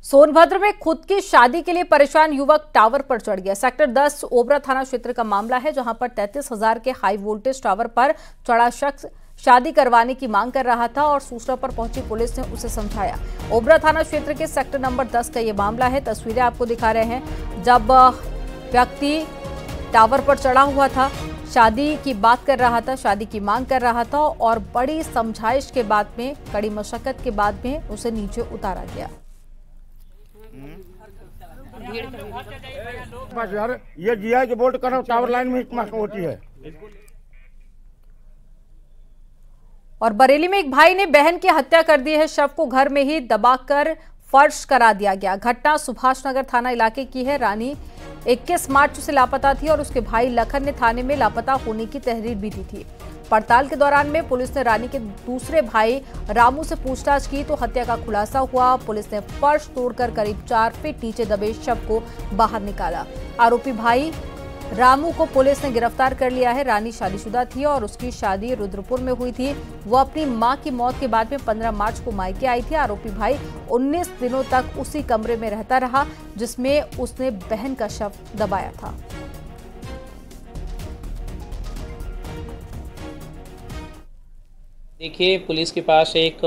सोनभद्र में खुद की शादी के लिए परेशान युवक टावर पर चढ़ गया। सेक्टर 10 ओबरा थाना क्षेत्र का मामला है, जहां पर 33,000 के हाई वोल्टेज टावर पर चढ़ा शख्स शादी करवाने की मांग कर रहा था और सूचना पर पहुंची पुलिस ने उसे समझाया। ओबरा थाना क्षेत्र के सेक्टर नंबर 10 का ये मामला है। तस्वीरें आपको दिखा रहे हैं, जब व्यक्ति टावर पर चढ़ा हुआ था, शादी की बात कर रहा था, शादी की मांग कर रहा था और बड़ी समझाइश के बाद में, कड़ी मशक्कत के बाद में उसे नीचे उतारा गया। यार ये जीआई के बोल्ट करना टावर लाइन में होती है। और बरेली में एक भाई ने बहन की हत्या कर दी है। शव को घर में ही दबाकर फर्श करा दिया गया। घटना सुभाष नगर थाना इलाके की है। रानी 21 मार्च से लापता थी और उसके भाई लखन ने थाने में लापता होने की तहरीर भी दी थी। पड़ताल के दौरान में पुलिस ने रानी के दूसरे भाई रामू से पूछताछ की तो हत्या का खुलासा हुआ। पुलिस ने फर्श तोड़कर करीब 4 फीट नीचे दबे शव को बाहर निकाला। आरोपी भाई रामू को पुलिस ने गिरफ्तार कर लिया है। रानी शादीशुदा थी और उसकी शादी रुद्रपुर में हुई थी। वो अपनी मां की मौत के बाद में 15 मार्च को मायके आई थी। आरोपी भाई 19 दिनों तक उसी कमरे में रहता रहा जिसमें उसने बहन का शव दबाया था। देखिए, पुलिस के पास एक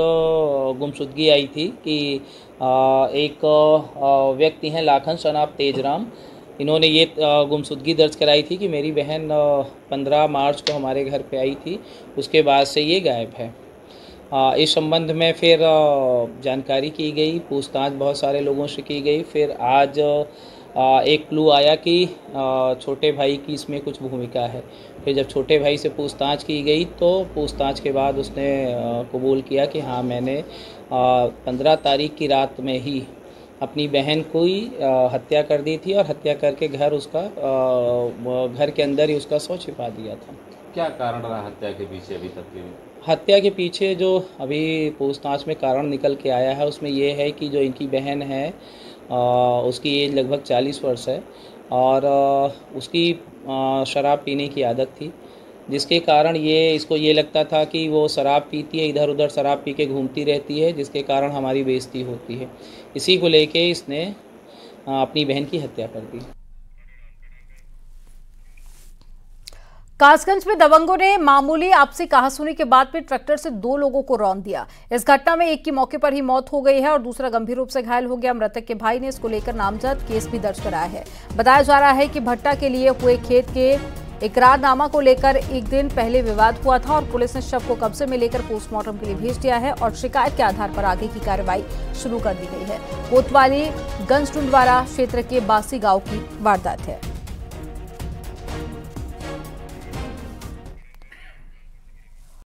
गुमशुदगी आई थी कि एक व्यक्ति हैं लाखन शनाब तेजराम, इन्होंने ये गुमशुदगी दर्ज कराई थी कि मेरी बहन 15 मार्च को हमारे घर पे आई थी, उसके बाद से ये गायब है। इस संबंध में फिर जानकारी की गई, पूछताछ बहुत सारे लोगों से की गई। फिर आज एक क्लू आया कि छोटे भाई की इसमें कुछ भूमिका है। फिर जब छोटे भाई से पूछताछ की गई तो पूछताछ के बाद उसने कबूल किया कि हाँ, मैंने 15 तारीख की रात में ही अपनी बहन को ही हत्या कर दी थी और हत्या करके घर के अंदर ही उसका शव छिपा दिया था। क्या कारण रहा हत्या के पीछे अभी तक? हत्या के पीछे जो अभी पूछताछ में कारण निकल के आया है, उसमें ये है कि जो इनकी बहन है उसकी एज लगभग 40 वर्ष है और उसकी शराब पीने की आदत थी, जिसके कारण इसको ये लगता था कि वो शराब पीती है, इधर उधर शराब पी के घूमती रहती है, जिसके कारण हमारी बेइज्जती होती है। इसी को लेके इसने अपनी बहन की हत्या कर दी। कासगंज में दबंगों ने मामूली आपसी कहासुनी के बाद में ट्रैक्टर से 2 लोगों को रौंद दिया। इस घटना में एक की मौके पर ही मौत हो गई है और दूसरा गंभीर रूप से घायल हो गया। मृतक के भाई ने इसको लेकर नामजद केस भी दर्ज कराया है। बताया जा रहा है कि भट्टा के लिए हुए खेत के इकरारनामा को लेकर एक दिन पहले विवाद हुआ था और पुलिस ने शव को कब्जे में लेकर पोस्टमार्टम के लिए भेज दिया है और शिकायत के आधार पर आगे की कार्रवाई शुरू कर दी गई है। कोतवाली गंज टुंडवारा क्षेत्र के बासी गांव की वारदात है।